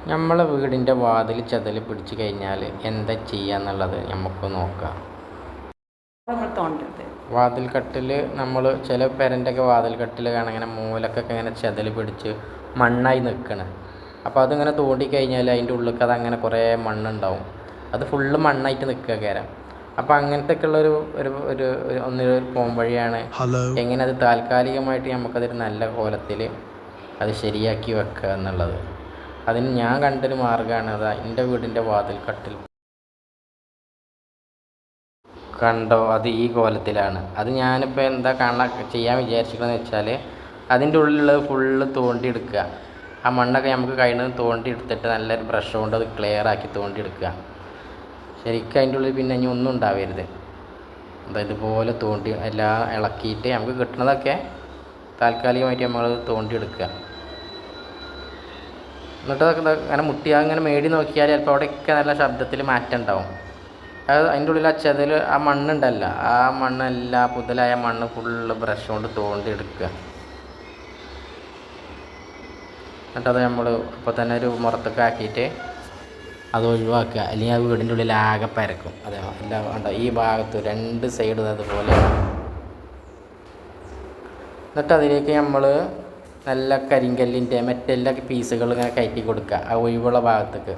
നമ്മളെ വീടിൻ്റെ വാതിൽ ചെതൽ പിടിച്ച് കഴിഞ്ഞാൽ എന്താ ചെയ്യുക എന്നുള്ളത് നമുക്ക് നോക്കാം. വാതിൽ കട്ടിൽ നമ്മൾ ചില പെരൻ്റെയൊക്കെ വാതിൽ കട്ടിൽ കാണാൻ ഇങ്ങനെ മൂലക്കൊക്കെ ഇങ്ങനെ ചെതൽ പിടിച്ച് മണ്ണായി നിൽക്കണം. അപ്പോൾ അതിങ്ങനെ തോണ്ടിക്കഴിഞ്ഞാൽ അതിൻ്റെ ഉള്ളിലേക്ക് അതങ്ങനെ കുറേ മണ്ണുണ്ടാവും. അത് ഫുള്ള് മണ്ണായിട്ട് നിൽക്കുക കയറാം. അപ്പോൾ അങ്ങനത്തെയൊക്കെ ഉള്ളൊരു ഒരു ഒരു ഒന്നൊരു പോം വഴിയാണ് എങ്ങനെ അത് താൽക്കാലികമായിട്ട് നമുക്കതൊരു നല്ല കോലത്തിൽ അത് ശരിയാക്കി വെക്കുക എന്നുള്ളത്. അതിന് ഞാൻ കണ്ടൊരു മാർഗ്ഗമാണ് അതാ എൻ്റെ വീടിൻ്റെ വാതിൽ കട്ടിൽ കണ്ടോ, അത് ഈ കോലത്തിലാണ്. അത് ഞാനിപ്പോൾ എന്താ ചെയ്യാൻ വിചാരിച്ചിരിക്കണമെന്ന് വെച്ചാൽ അതിൻ്റെ ഉള്ളിലുള്ളത് ഫുള്ള് തോണ്ടിയെടുക്കുക. ആ മണ്ണൊക്കെ നമുക്ക് കഴിയുന്നത് തോണ്ടിയെടുത്തിട്ട് നല്ലൊരു ബ്രഷ് കൊണ്ട് അത് ക്ലിയർ ആക്കി തോണ്ടിയെടുക്കുക. ശരിക്കും അതിൻ്റെ ഉള്ളിൽ പിന്നെ ഇനി ഒന്നും ഉണ്ടാവരുത്. ഇതുപോലെ തോണ്ടി എല്ലാം ഇളക്കിയിട്ട് നമുക്ക് കിട്ടുന്നതൊക്കെ താൽക്കാലികമായിട്ട് നമ്മൾ തോണ്ടിയെടുക്കുക. എന്നിട്ട് അങ്ങനെ അങ്ങനെ മേടി നോക്കിയാൽ ചിലപ്പോൾ അവിടെയൊക്കെ നല്ല ശബ്ദത്തിൽ മാറ്റം ഉണ്ടാവും. അത് അതിൻ്റെ ഉള്ളിൽ ആ ചെതൽ ആ മണ്ണുണ്ടല്ലോ, ആ മണ്ണെല്ലാം പുതലായ മണ്ണ് ഫുള്ള് ബ്രഷ് കൊണ്ട് തോണ്ടിയെടുക്കുക. എന്നിട്ടത് നമ്മൾ ഇപ്പോൾ തന്നെ ഒരു മുറത്തൊക്കെ ആക്കിയിട്ട് അത് ഒഴിവാക്കുക. അല്ലെങ്കിൽ ആ വീടിൻ്റെ ഉള്ളിൽ ആകെ പരക്കും. അതെ, എല്ലാം ഉണ്ടോ ഈ ഭാഗത്ത് രണ്ട് സൈഡ് അതുപോലെ. എന്നിട്ട് അതിലേക്ക് നമ്മൾ നല്ല കരിങ്കല്ലിൻ്റെ മെറ്റലിൻ്റെ പീസുകൾ ഇങ്ങനെ കയറ്റി കൊടുക്കുക ആ ഒഴിവുള്ള ഭാഗത്തേക്ക്.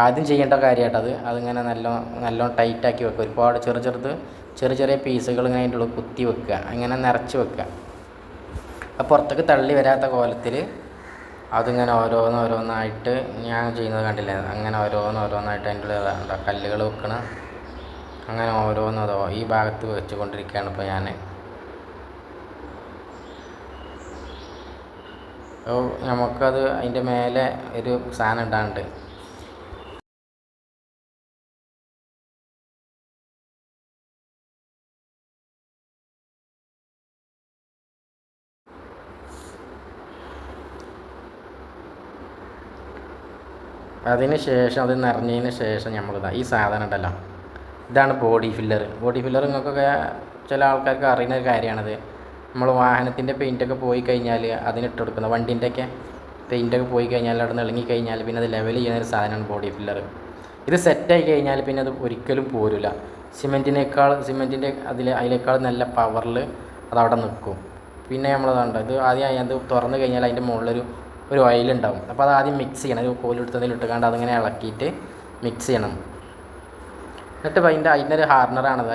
ആദ്യം ചെയ്യേണ്ട കാര്യമായിട്ടത് അതിങ്ങനെ നല്ലോണം ടൈറ്റാക്കി വെക്കുക. ഒരുപാട് ചെറിയ ചെറിയ പീസുകൾ ഇങ്ങനെ അതിൻ്റെ ഉള്ളിൽ കുത്തി വെക്കുക, അങ്ങനെ നിറച്ച് വെക്കുക. അപ്പോൾ പുറത്തേക്ക് തള്ളി വരാത്ത കോലത്തിൽ അതിങ്ങനെ ഓരോന്നായിട്ട് ഞാൻ ചെയ്യുന്നത് കണ്ടില്ലേ, അങ്ങനെ ഓരോന്നായിട്ട് അതിൻ്റെ ഉള്ളിൽ കല്ലുകൾ വെക്കണം. അങ്ങനെ ഓരോന്നതോ ഈ ഭാഗത്ത് വെച്ച് കൊണ്ടിരിക്കുകയാണ് ഇപ്പോൾ ഞാൻ. അപ്പോൾ നമുക്കത് അതിൻ്റെ മേലെ ഒരു സാധനം ഇടാണ്ട് അതിന് ശേഷം അത് നിറഞ്ഞതിന് ശേഷം നമ്മളിതാ ഈ സാധനം ഉണ്ടല്ലോ, ഇതാണ് ബോഡി ഫില്ലർ. നിങ്ങൾക്കൊക്കെ ചില ആൾക്കാർക്ക് അറിയുന്ന ഒരു കാര്യമാണത്. നമ്മൾ വാഹനത്തിൻ്റെ പെയിൻറ്റൊക്കെ പോയി കഴിഞ്ഞാൽ അതിനിട്ട് കൊടുക്കുന്ന വണ്ടീൻ്റെയൊക്കെ പെയിൻറ്റൊക്കെ പോയി കഴിഞ്ഞാൽ അവിടെ നിന്ന് ഇളങ്ങിക്കഴിഞ്ഞാൽ പിന്നെ അത് ലെവൽ ചെയ്യുന്നൊരു സാധനമാണ് ബോഡി ഫില്ലർ. ഇത് സെറ്റായി കഴിഞ്ഞാൽ പിന്നെ അത് ഒരിക്കലും പോരില്ല. സിമെൻറ്റിൻ്റെ അതിനേക്കാൾ നല്ല പവറിൽ അതവിടെ നിൽക്കും. പിന്നെ നമ്മളതുണ്ട് ഇത് ആദ്യം അത് തുറന്നു കഴിഞ്ഞാൽ അതിൻ്റെ മുകളിലൊരു ഓയിലുണ്ടാവും. അപ്പോൾ അത് ആദ്യം മിക്സ് ചെയ്യണം. ഒരു കോലെടുത്തതിലിട്ടുകൊണ്ട് അതിങ്ങനെ ഇളക്കിയിട്ട് മിക്സ് ചെയ്യണം. എന്നിട്ട് അതിൻ്റെ ഒരു ഹാർണറാണത്,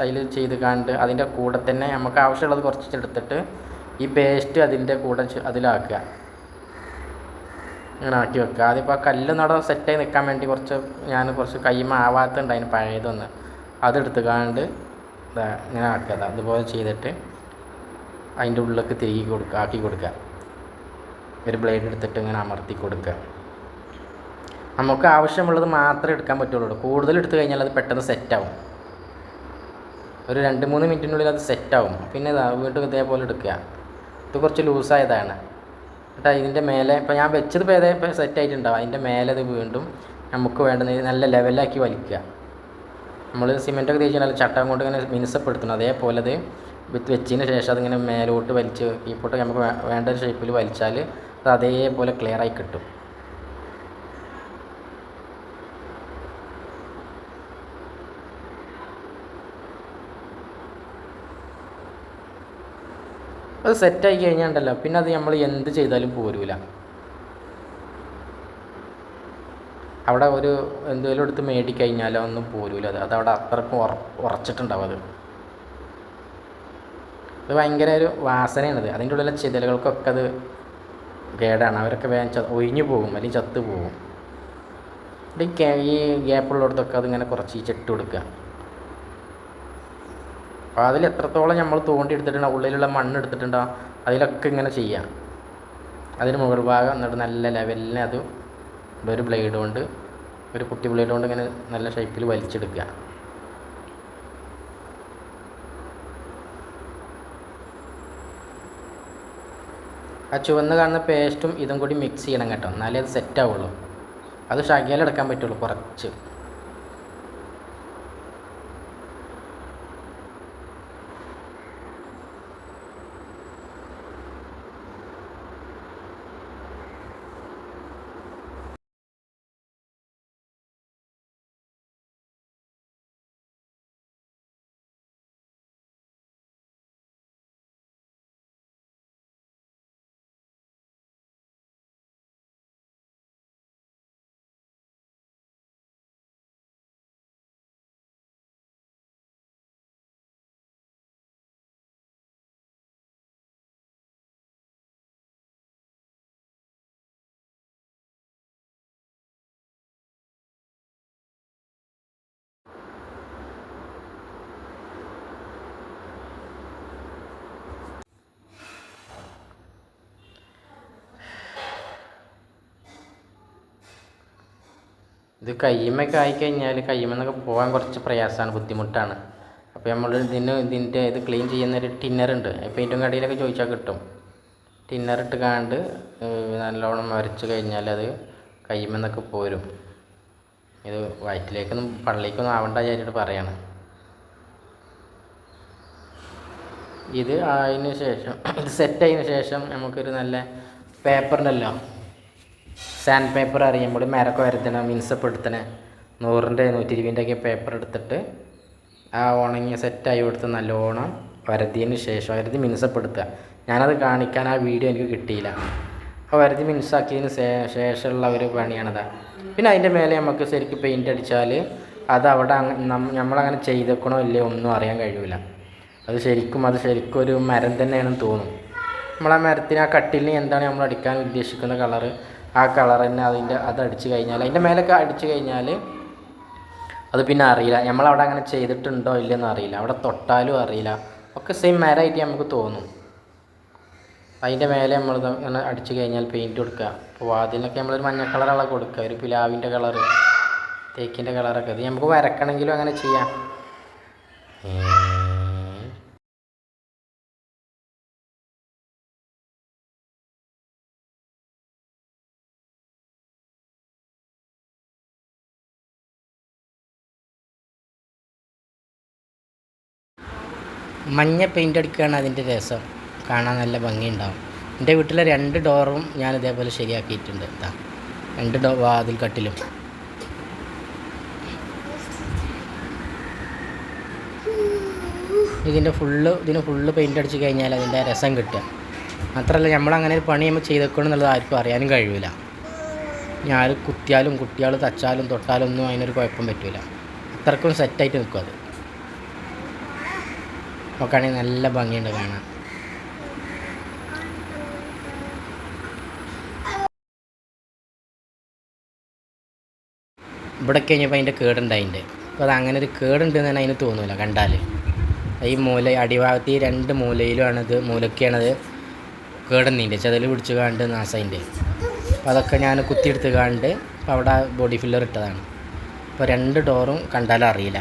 അതിൽ ചെയ്ത് കണ്ട് അതിൻ്റെ കൂടെ തന്നെ നമുക്ക് ആവശ്യമുള്ളത് കുറച്ച് എടുത്തിട്ട് ഈ പേസ്റ്റ് അതിൻ്റെ കൂടെ അതിലാക്കുക, ഇങ്ങനെ ആക്കി വെക്കുക. അതിപ്പോൾ ആ കല്ല് നട സെറ്റായി നിൽക്കാൻ വേണ്ടി ഞാൻ കുറച്ച് കൈമ ആവാത്തുണ്ട് അതിന് പഴയതൊന്ന്, അതെടുത്ത് കണ്ട് ഇങ്ങനെ ആക്കുക. അതുപോലെ ചെയ്തിട്ട് അതിൻ്റെ ഉള്ളിലേക്ക് ആക്കി കൊടുക്കുക. ഒരു ബ്ലേഡ് എടുത്തിട്ട് ഇങ്ങനെ അമർത്തി കൊടുക്കുക. നമുക്ക് ആവശ്യമുള്ളത് മാത്രമേ എടുക്കാൻ പറ്റുള്ളൂ. കൂടുതൽ എടുത്തു കഴിഞ്ഞാൽ അത് പെട്ടെന്ന് സെറ്റാവും. ഒരു 2-3 മിനിറ്റിനുള്ളിൽ അത് സെറ്റാവും. പിന്നെ വീണ്ടും ഇതേപോലെ എടുക്കുക. ഇത് കുറച്ച് ലൂസായതാണ്. എന്നിട്ട് ഇതിൻ്റെ മേലെ ഇപ്പോൾ ഞാൻ വെച്ചത് ഇപ്പോൾ സെറ്റായിട്ടുണ്ടാവും. അതിൻ്റെ മേലെ അത് വീണ്ടും നമുക്ക് വേണ്ടുന്ന നല്ല ലെവലാക്കി വലിക്കുക. നമ്മൾ സിമെൻറ്റൊക്കെ തേച്ച് നല്ല ചട്ടം കൊണ്ട് ഇങ്ങനെ മിനുസപ്പെടുത്തണം. അതേപോലെ അത് വെച്ചതിന് ശേഷം അതിങ്ങനെ മേലോട്ട് വലിച്ച് കീപ്പോട്ട് നമുക്ക് വേണ്ട ഒരു ഷേപ്പിൽ വലിച്ചാൽ അത് അതേപോലെ ക്ലിയറായി കിട്ടും. അത് സെറ്റായി കഴിഞ്ഞാൽ പിന്നെ അത് നമ്മൾ എന്ത് ചെയ്താലും പോരില്ല. അവിടെ എന്തെങ്കിലും എടുത്ത് മേടിക്കഴിഞ്ഞാലോ ഒന്നും പോരില്ല. അതവിടെ അത്രക്കും ഉറച്ചിട്ടുണ്ടാവും. അത് ഭയങ്കര ഒരു വാസനയാണത്. അതിൻ്റെ ഉള്ളിലെ ചിതലുകൾക്കൊക്കെ അത് കേടാണ്. അവരൊക്കെ വേഗം ഒഴിഞ്ഞു പോകും, അല്ലെങ്കിൽ ചത്തു പോകും. ഈ ഗ്യാപ്പുള്ളിടത്തൊക്കെ അതിങ്ങനെ കുറച്ച് ഇട്ട് കൊടുക്കുക. അപ്പോൾ അതിൽ എത്രത്തോളം നമ്മൾ തോണ്ടിയെടുത്തിട്ടുണ്ടോ, ഉള്ളിലുള്ള മണ്ണ് എടുത്തിട്ടുണ്ടോ അതിലൊക്കെ ഇങ്ങനെ ചെയ്യാം. അതിന് മുകൾ ഭാഗം എന്നിട്ട് നല്ല ലെവലിന് അത് ഒരു ബ്ലേഡ് കൊണ്ട്, ഒരു കുട്ടി ബ്ലേഡ് കൊണ്ട് ഇങ്ങനെ നല്ല ഷേപ്പിൽ വലിച്ചെടുക്കുക. ആ ചുവന്ന് കാണുന്ന പേസ്റ്റും ഇതും കൂടി മിക്സ് ചെയ്യണം കേട്ടോ, എന്നാലേ അത് സെറ്റാവുള്ളൂ. അത് ശകലം പറ്റുള്ളൂ, കുറച്ച്. ഇത് കയ്യുമ്മൊക്കെ ആയിക്കഴിഞ്ഞാൽ കയ്യുമെന്നൊക്കെ പോകാൻ കുറച്ച് പ്രയാസമാണ്, ബുദ്ധിമുട്ടാണ്. അപ്പോൾ നമ്മൾ ഇതിൻ്റെ ഇത് ക്ലീൻ ചെയ്യുന്നൊരു ടിന്നറുണ്ട്, പെയിൻറ്റും കടയിലൊക്കെ ചോദിച്ചാൽ കിട്ടും. ടിന്നറിട്ട് കാണ്ട് നല്ലോണം വരച്ച് കഴിഞ്ഞാൽ അത് കയ്യുമെന്നൊക്കെ പോരും. ഇത് വയറ്റിലേക്കൊന്നും പള്ളിക്കൊന്നും ആവണ്ട വിചാരിച്ചിട്ട് പറയാണ്. ഇത് അതിന് ശേഷം ഇത് സെറ്റായതിന് ശേഷം നമുക്കൊരു നല്ല പേപ്പറുണ്ടല്ലോ, സാൻഡ് പേപ്പർ അറിയുമ്പോൾ മരമൊക്കെ വരത്തണ മിനുസപ്പെടുത്തണ 100-ൻ്റെ 120-ൻ്റെ ഒക്കെ പേപ്പർ എടുത്തിട്ട് ആ ഉണങ്ങിയ സെറ്റായി കൊടുത്ത് നല്ലോണം വരതിയതിന് ശേഷം വരതി മിനുസപ്പെടുത്തുക. ഞാനത് കാണിക്കാൻ ആ വീഡിയോ എനിക്ക് കിട്ടിയില്ല. അപ്പോൾ വരതി മിനുസാക്കിയതിന് ശേഷമുള്ള ഒരു പണിയാണത്. പിന്നെ അതിൻ്റെ മേലെ നമുക്ക് ശരിക്കും പെയിൻ്റ് അടിച്ചാൽ അത് അവിടെ നമ്മളങ്ങനെ ചെയ്തേക്കണോ ഇല്ലയോ ഒന്നും അറിയാൻ കഴിയില്ല. അത് ശരിക്കും ഒരു മരം തന്നെയാണെന്ന് തോന്നും. നമ്മളാ മരത്തിന് ആ കട്ടിലിന് എന്താണ് നമ്മൾ അടിക്കാൻ ഉദ്ദേശിക്കുന്ന കളറ്, ആ കളർ തന്നെ അത് അടിച്ച് കഴിഞ്ഞാൽ അതിൻ്റെ മേലൊക്കെ അടിച്ച് കഴിഞ്ഞാൽ അത് പിന്നെ അറിയില്ല നമ്മളവിടെ അങ്ങനെ ചെയ്തിട്ടുണ്ടോ ഇല്ലെന്ന് അറിയില്ല, അവിടെ തൊട്ടാലും അറിയില്ല, ഒക്കെ സെയിം മരമായിട്ട് നമുക്ക് തോന്നും. അതിൻ്റെ മേലെ നമ്മൾ ഇങ്ങനെ അടിച്ച് കഴിഞ്ഞാൽ പെയിൻറ്റ് കൊടുക്കുക. അപ്പോൾ വാതിലിനൊക്കെ നമ്മളൊരു മഞ്ഞ കളറുള്ള കൊടുക്കുക, ഒരു പിലാവിൻ്റെ കളറ്, തേക്കിൻ്റെ കളറൊക്കെ. അത് നമുക്ക് വരക്കണമെങ്കിലും അങ്ങനെ ചെയ്യാം. മഞ്ഞ പെയിൻ്റ് അടിക്കുകയാണ് അതിൻ്റെ രസം, കാണാൻ നല്ല ഭംഗിയുണ്ടാവും. എൻ്റെ വീട്ടിലെ 2 ഡോറും ഞാൻ ഇതേപോലെ ശരിയാക്കിയിട്ടുണ്ട്. 2 വാതിൽ കട്ടിലും. ഇതിന് ഫുള്ള് പെയിൻ്റ് അടിച്ച് കഴിഞ്ഞാൽ അതിൻ്റെ രസം കിട്ടുക. മാത്രമല്ല നമ്മളങ്ങനെ ഒരു പണി നമ്മൾ ചെയ്തേക്കണം എന്നുള്ളത് ആർക്കും അറിയാനും കഴിയില്ല. ഞാൻ കുത്തിയാലും കുട്ടികൾ തച്ചാലും തൊട്ടാലും ഒന്നും അതിനൊരു കുഴപ്പം പറ്റില്ല. അത്രക്കും സെറ്റായിട്ട് നിൽക്കും. അത് നോക്കുകയാണെങ്കിൽ നല്ല ഭംഗിയുണ്ട് കാണാൻ. ഇവിടെ കഴിഞ്ഞപ്പോൾ അതിൻ്റെ കേടുണ്ടായിട്ടുണ്ട്. അപ്പോൾ അത് അങ്ങനെ ഒരു കേടുണ്ടെന്ന് തന്നെ അതിന് തോന്നില്ല കണ്ടാൽ. ഈ അടിഭാഗത്ത് ഈ 2 മൂലയ്ക്കാണത് കേടുന്നതിൻ്റെ ചെതൽ പിടിച്ച് കാണ്ട് നാസതിൻ്റെ. അപ്പോൾ അതൊക്കെ ഞാൻ കുത്തിയെടുത്ത് കാണ്ട് അപ്പോൾ അവിടെ ബോഡി ഫില്ലർ ഇട്ടതാണ്. അപ്പോൾ 2 ഡോറും കണ്ടാലും അറിയില്ല.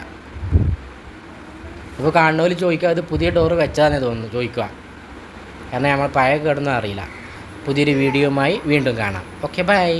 ഇപ്പോൾ കാണുന്നവർ ചോദിക്കുക അത് പുതിയ ഡോറ് വെച്ചാന്നേ തോന്നുന്നു ചോദിക്കുക. കാരണം നമ്മൾ പഴയ കേടൊന്നും അറിയില്ല. പുതിയൊരു വീഡിയോയുമായി വീണ്ടും കാണാം. Okay, by.